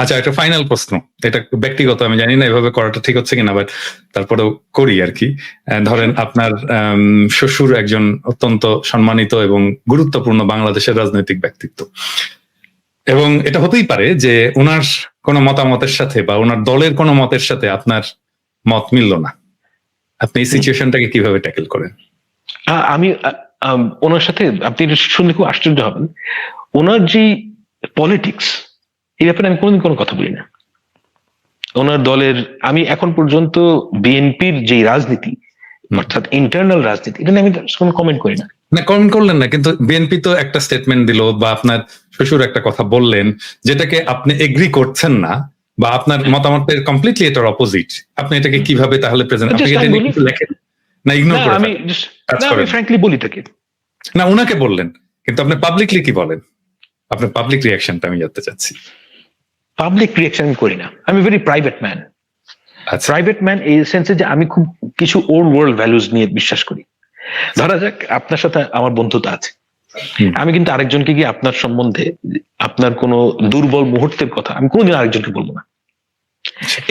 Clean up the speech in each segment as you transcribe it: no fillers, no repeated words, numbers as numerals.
আচ্ছা, একটা ফাইনাল প্রশ্ন, এটা ব্যক্তিগত, আমি জানি না এভাবে করাটা ঠিক হচ্ছে কিনা, বাট তারপরেও করি আর কি। ধরেন আপনার শ্বশুর একজন অত্যন্ত সম্মানিত এবং গুরুত্বপূর্ণ বাংলাদেশের রাজনৈতিক ব্যক্তিত্ব, এবং এটা হতেই পারে যে ওনার কোনো মতামতের সাথে বা ওনার দলের কোনো মতের সাথে আপনার মত মিলল না, আপনি এই সিচুয়েশনটাকে কিভাবে ট্যাকেল করেন? আমি ওনার সাথে, আপনি এটা শুনলে খুব আশ্চর্য হবেন, ওনার যে পলিটিক্স এই ব্যাপারে আমি কোনোদিন কোনো কথা বলি না। ওনার দলের, আমি এখন পর্যন্ত বিএনপির যে রাজনীতি অর্থাৎ ইন্টারনাল রাজনীতি, এটা নিয়ে আমি কোনো কমেন্ট করি না। না, কমেন্ট করলেন না, কিন্তু বিএনপি তো একটা স্টেটমেন্ট দিল বা আপনার শ্বশুর একটা কথা বললেন যেটাকে আপনি এগ্রি করছেন না বা আপনার মতামতের কমপ্লিটলি এটার অপোজিট, আপনি এটাকে কিভাবে তাহলে প্রেজেন্ট, আপনি এটা নিয়ে কিছু লেখেন না, ইগনোর করেন? আমি ফ্র্যাঙ্কলি বলি তাকে না, উনাকে বললেন, কিন্তু আপনি পাবলিকলি কি বলেন? আপনার পাবলিক রিঅ্যাকশনটা আমি জানতে চাচ্ছি। পাবলিক রিঅ্যাকশন করি না, আমি very private man. Private man এই সেন্সে যে আমি খুব কিছু ওল্ড ওয়ার্ল্ড ভ্যালুজ নিয়ে বিশ্বাস করি। ধরা যাক আপনার সাথে আমার বন্ধুতা আছে, আমি কিন্তু আরেকজনকে গিয়ে আপনার সম্বন্ধে আপনার কোনো দুর্বল মুহূর্তের কথা আমি কোনোদিন আরেকজনকে বলবো না।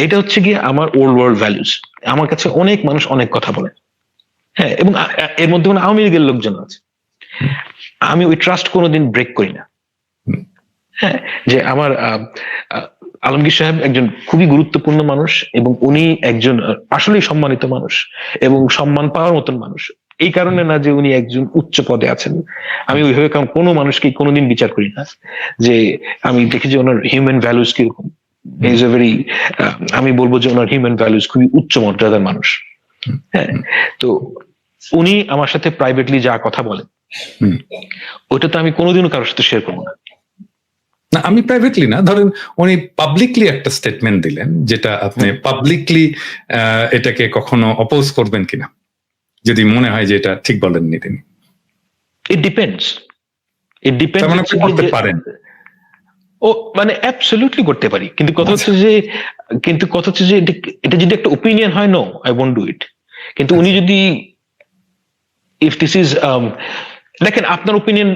এটা হচ্ছে গিয়ে আমার ওল্ড ওয়ার্ল্ড ভ্যালুজ। আমার কাছে অনেক মানুষ অনেক কথা বলে, হ্যাঁ, এবং এর মধ্যে কোনো আওয়ামী লীগের লোকজন আছে, আমি ওই ট্রাস্ট কোনোদিন ব্রেক করি না। হ্যাঁ, যে আমার আলমগীর সাহেব একজন খুবই গুরুত্বপূর্ণ মানুষ এবং উনি একজন আসলেই সম্মানিত মানুষ এবং সম্মান পাওয়ার মতন মানুষ। এই কারণে না যে উনি একজন উচ্চ পদে আছেন, আমি ওইভাবে কোনো মানুষকে কোনোদিন বিচার করি না। যে আমি দেখি যে ওনার হিউম্যান ভ্যালুস কিরকম, ইজ এ ভেরি, আমি বলবো যে ওনার হিউম্যান ভ্যালুস খুবই উচ্চ মর্যাদার মানুষ। হ্যাঁ, তো উনি আমার সাথে প্রাইভেটলি যা কথা বলেন ওইটা তো আমি কোনোদিনও কারোর সাথে শেয়ার করবো না। না, আমি প্রাইভেটলি না, ধরেন উনি পাবলিকলি একটা স্টেটমেন্ট দিলেন যেটা আপনি পাবলিকলি এটাকে কখনো অপোজ করবেন কিনা, যদি মনে হয় যে এটা ঠিক বলেননি তিনি? It depends, it depends. করতে পারেন? ও মানে অ্যাবসলিউটলি করতে পারি, কিন্তু কথা হচ্ছে যে এটা যদি একটা ওপিনিয়ন হয়, no I won't do it. কিন্তু উনি যদি, ইফ দিস ইজ, দেখেন আপনার ওপিনিয়ন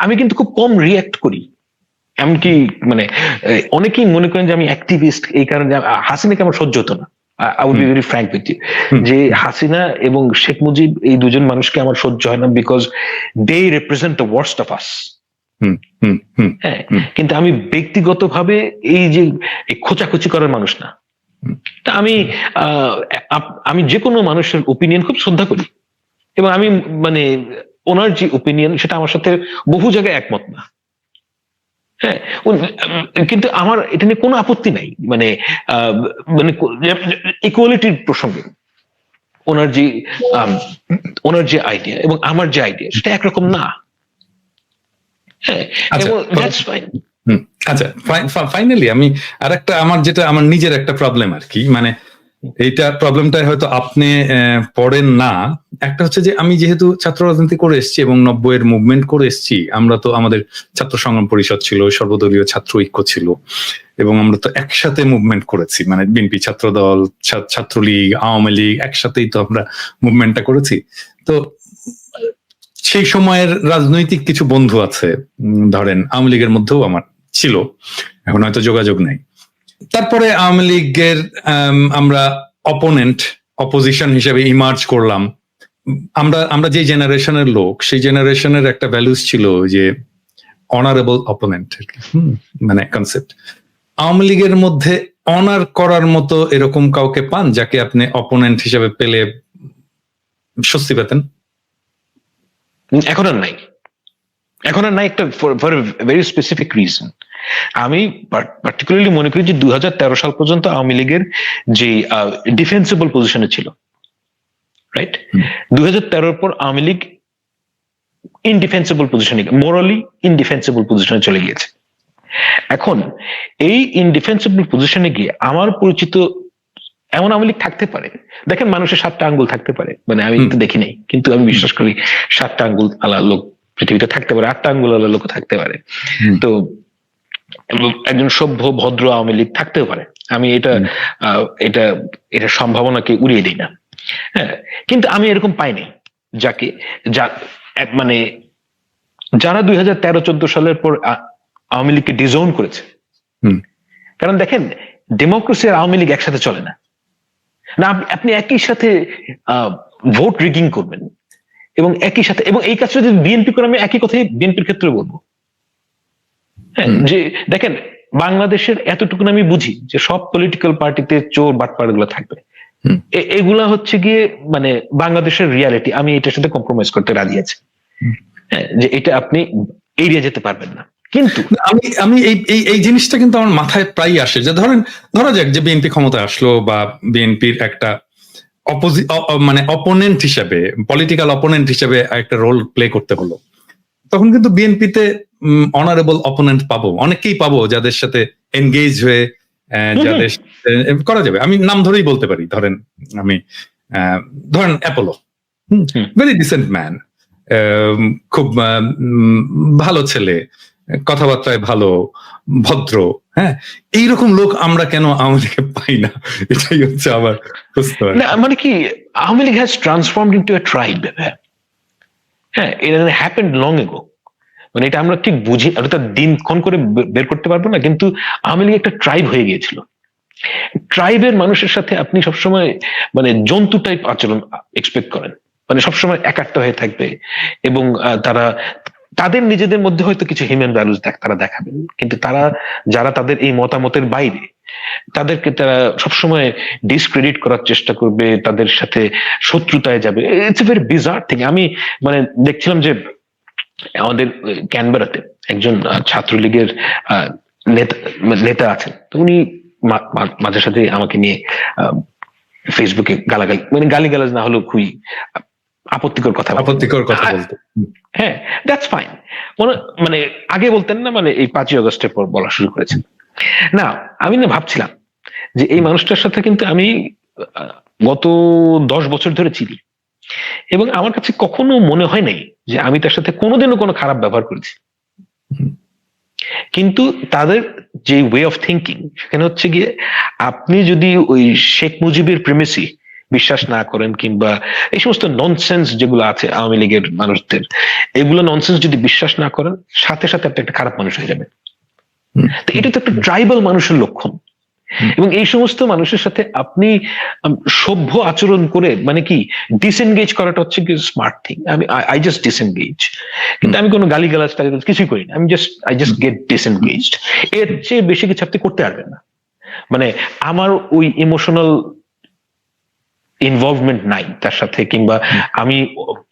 আমি কিন্তু খুব কম রিয়াক্ট করি। এমনকি মানে অনেকেই মনে করেন যে আমি অ্যাক্টিভিস্ট, এই কারণে হাসিনাকে আমার সহ্য হতো না। I would be very frank with you, যে হাসিনা এবং শেখ মুজিব এই দুজন মানুষকে আমার সহ্য হয় না, because they represent the worst of us. হ্যাঁ, কিন্তু আমি ব্যক্তিগতভাবে এই যে খোঁচাখুচি করার মানুষ না। তা আমি যে কোনো মানুষের ওপিনিয়ন খুব শ্রদ্ধা করি এবং আমি মানে ওনার যে ওপিনিয়ন সেটা আমার সাথে বহু জায়গায় একমত না। হ্যাঁ, কিন্তু আমার এটা নিয়ে কোনো আপত্তি নাই, মানে ইকুয়ালিটির প্রসঙ্গে ওনার যে আইডিয়া এবং আমার যে আইডিয়া সেটা একরকম না। হ্যাঁ, দ্যাটস ফাইন। আচ্ছা, ফাইনালি আমি আরেকটা, আমার নিজের একটা প্রবলেম আর কি, মানে এইটা প্রবলেমটা হয়তো আপনি পড়েন না। একটা হচ্ছে যে আমি যেহেতু ছাত্র রাজনীতি করে এসেছি এবং 90-এর মুভমেন্ট করে এসেছি, আমরা তো আমাদের ছাত্র সংগ্রাম পরিষদ ছিল, সর্বদলীয় ছাত্র ঐক্য ছিল, এবং আমরা তো একসাথে মুভমেন্ট করেছি, মানে বিএনপি, ছাত্রদল, ছাত্রলীগ, আওয়ামী লীগ, একসাথেই তো আমরা মুভমেন্টটা করেছি। তো সেই সময়ের রাজনৈতিক কিছু বন্ধু আছে, ধরেন আওয়ামী লীগের মধ্যেও আমার ছিল, এখন হয়তো যোগাযোগ নাই। তারপরে আওয়ামী লীগের আমরা অপোজিশন হিসেবে ইমার্জ করলাম। আমরা যে জেনারেশনের লোক, সেই জেনারেশনের একটা ভ্যালুস ছিল যে অনারেবল অপোনেন্ট, মানে কনসেপ্ট। আওয়ামী লীগের মধ্যে অনার করার মতো এরকম কাউকে পান যাকে আপনি অপোনেন্ট হিসেবে পেলে স্বস্তি পেতেন? এখন আর নাই, একটা ফর ভেরি স্পেসিফিক রিজন। আমি পার্টিকুলারলি মনে করি যে 2013 সাল পর্যন্ত আওয়ামী লীগের যে ডিফেন্সিবল পজিশনে ছিল, রাইট? 2013 পর আওয়ামী লীগ ইনডিফেন্সিবল পজিশনে, মোরালি ইনডিফেন্সিবল পজিশনে চলে গিয়েছে। এখন এই ইনডিফেন্সিবল পজিশনে গিয়ে আমার পরিচিত এমন আওয়ামী লীগ থাকতে পারে, দেখেন মানুষের 7টা আঙ্গুল থাকতে পারে, মানে আমি তো দেখি নাই, কিন্তু আমি বিশ্বাস করি 7টা আঙ্গুল আলা লোক পৃথিবীতে থাকতে পারে, 8টা আঙ্গুল আলা লোক থাকতে পারে। তো একজন সভ্য ভদ্র আওয়ামী লীগ থাকতেও পারে, আমি এটা সম্ভাবনাকে উড়িয়ে দিই না। হ্যাঁ, কিন্তু আমি এরকম পাইনি মানে যারা 2013-14 সালের পর আওয়ামী লীগকে ডিজোন করেছে, কারণ দেখেন, ডেমোক্রেসি আর আওয়ামী লীগ একসাথে চলে না। না, আপনি একই সাথে ভোট রিগিং করবেন এবং একই সাথে, এবং এই কাজটা যদি বিএনপি করে, আমি একই কথাই বিএনপির ক্ষেত্রে বলবো। হ্যাঁ, যে দেখেন, বাংলাদেশের এতটুকু আমি বুঝি যে সব পলিটিক্যাল পার্টিতে চোর বাটপার গুলো থাকবে, এগুলা হচ্ছে গিয়ে মানে বাংলাদেশের রিয়ালিটি। আমি এটার সাথে কম্প্রোমাইজ করতে রাজি আছি, হ্যাঁ, যে এটা আপনি এড়িয়ে যেতে পারবেন না। কিন্তু আমি এই জিনিসটা কিন্তু আমার মাথায় প্রায় আসে, যে ধরা যাক যে বিএনপি ক্ষমতায় আসলো, বা বিএনপির একটা মানে অপোনেন্ট হিসেবে, পলিটিক্যাল অপোনেন্ট হিসেবে একটা রোল প্লে করতে হলো, তখন কিন্তু বিএনপিতে অনারেবল অপোনেন্ট পাবো, অনেকেই পাবো যাদের সাথে এনগেজ হয়ে যাদের করা যাবে। আমি নাম ধরেই বলতে পারি, ধরেন অ্যাপোলো, ভেরি ডিসেন্ট ম্যান, খুব ভালো ছেলে, কথাবার্তায় ভালো, ভদ্র, হ্যাঁ, এইরকম লোক আমরা কেন আওয়ামী লীগে পাই না? এটাই হচ্ছে আমার প্রশ্ন। মানে কি, Awami League has transformed into a tribe. হ্যাঁ, এটা হ্যাপেন্ড লং এগো। মানে এটা আমরা ঠিক বুঝি, এটা দিনক্ষণ করে বের করতে পারবো না, কিন্তু আওয়ামী লীগ একটা ট্রাইব হয়ে গিয়েছিল। ট্রাইবের মানুষের সাথে আপনি সবসময় মানে জন্তু টাইপ আচরণ এক্সপেক্ট করেন, মানে সবসময় একাত্ম হয়ে থাকবে, এবং তাদের নিজেদের মধ্যে হয়তো কিছু হিউম্যান ভ্যালুস তারা দেখাবেন, কিন্তু যারা তাদের এই মতামতের বাইরে, তাদেরকে তারা সবসময় ডিসক্রেডিট করার চেষ্টা করবে, তাদের সাথে শত্রুতায় যাবে। It's a very bizarre thing. আমি মানে দেখছিলাম যে আমাদের ক্যানবেরাতে একজন ছাত্রলীগের নেতা আছেন, তো উনি মাঝে সাথে আমাকে নিয়ে ফেসবুকে গালিগালাজ না হলেও খুবই আপত্তিকর কথা বলতো। হ্যাঁ, দ্যাটস ফাইন। মানে আগে বলতেন না, মানে এই 5ই আগস্টের পর বলা শুরু করেছেন। না, আমি না ভাবছিলাম যে এই মানুষটার সাথে কিন্তু আমি গত 10 বছর ধরে চিনি, এবং আমার কাছে কখনো মনে হয় নাই যে আমি তার সাথে কোনোদিনও কোনো খারাপ ব্যবহার করেছি। কিন্তু তাদের যে ওয়ে অফ থিঙ্কিং, সেখানে হচ্ছে গিয়ে আপনি যদি ওই শেখ মুজিবের প্রেমেসি বিশ্বাস না করেন, কিংবা এই সমস্ত ননসেন্স যেগুলো আছে আওয়ামী লীগের মানুষদের, এগুলো ননসেন্স যদি বিশ্বাস না করেন, সাথে সাথে আপনি একটা খারাপ মানুষ হয়ে যাবেন। তো এটা তো একটা ট্রাইবাল মানুষের লক্ষণ। এবং এই সমস্ত মানুষের সাথে আপনি সভ্য আচরণ করে, মানে কি, ডিসএনগেজ করাটা হচ্ছে কি smart thing. I just disengage, কিন্তু আমি কোনো গালিগালাজ কিছুই করি না। I just get disengaged. এর চেয়ে বেশি কিছু আপনি করতে পারবেন না। মানে আমার ওই ইমোশনাল ইনভলভমেন্ট নাই তার সাথে, কিংবা আমি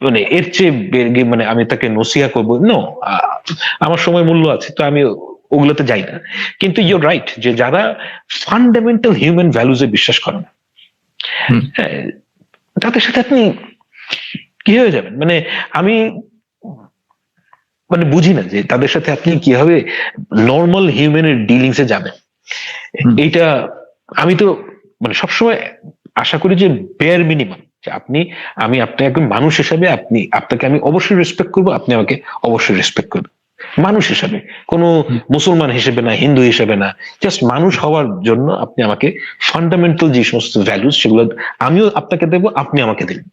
মানে এর চেয়ে মানে আমি তাকে নসিহা করবো, নো, আমার সময় মূল্য আছে, তো আমি ওগুলোতে যাই না। কিন্তু ইউর রাইট, যে যারা ফান্ডামেন্টাল হিউম্যান ভ্যালুজে বিশ্বাস করে না, তাদের সাথে আপনি কি হয়ে যাবেন? মানে আমি মানে বুঝি না যে তাদের সাথে আপনি কিভাবে নর্মাল হিউম্যানের ডিলিংসে যাবেন। এইটা আমি তো মানে সবসময় আশা করি যে বেয়ার মিনিমাম, যে আমি আপনাকে একজন মানুষ হিসাবে, আপনাকে আমি অবশ্যই রেসপেক্ট করবো, আপনি আমাকে অবশ্যই রেসপেক্ট করবেন মানুষ হিসাবে, কোনো মুসলমান হিসেবে না, হিন্দু হিসেবে না, জাস্ট মানুষ হওয়ার জন্য আপনি আমাকে ফান্ডামেন্টাল যে সমস্ত ভ্যালুস, সেগুলো আমিও আপনাকে দেবো, আপনি আমাকে দেবেন।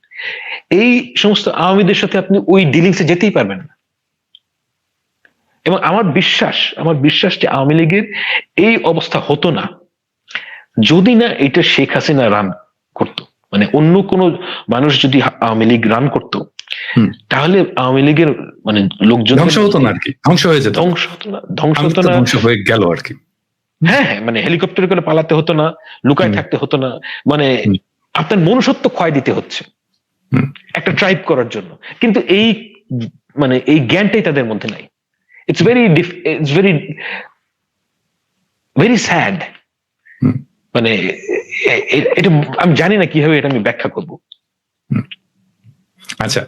এই সমস্ত আওয়ামীদের সাথে আপনি ওই ডিলিংসে যেতেই পারবেন না। এবং আমার বিশ্বাস যে আওয়ামী লীগের এই অবস্থা হতো না যদি না এটা শেখ হাসিনা রান করতো। মানে অন্য কোন মানুষ যদি আওয়ামী লীগ রান করতো, তাহলে আওয়ামী লীগের মানে লোকজন ধ্বংস হতো না আর কি, ধ্বংস হয়ে যেত, ধ্বংস হয়ে গেল আর কি। হ্যাঁ, মানে হেলিকপ্টারে করে পালাতে হতো না, লুকায় থাকতে হতো না, মানে আপনার মনুষ্যত্ব ক্ষয় দিতে হচ্ছে একটা ট্রাইব করার জন্য। কিন্তু এই মানে এই জ্ঞানটাই তাদের মধ্যে নাই। It's very sad. মানে এটা আমি জানি না কিভাবে এটা আমি ব্যাখ্যা করবো। আচ্ছা,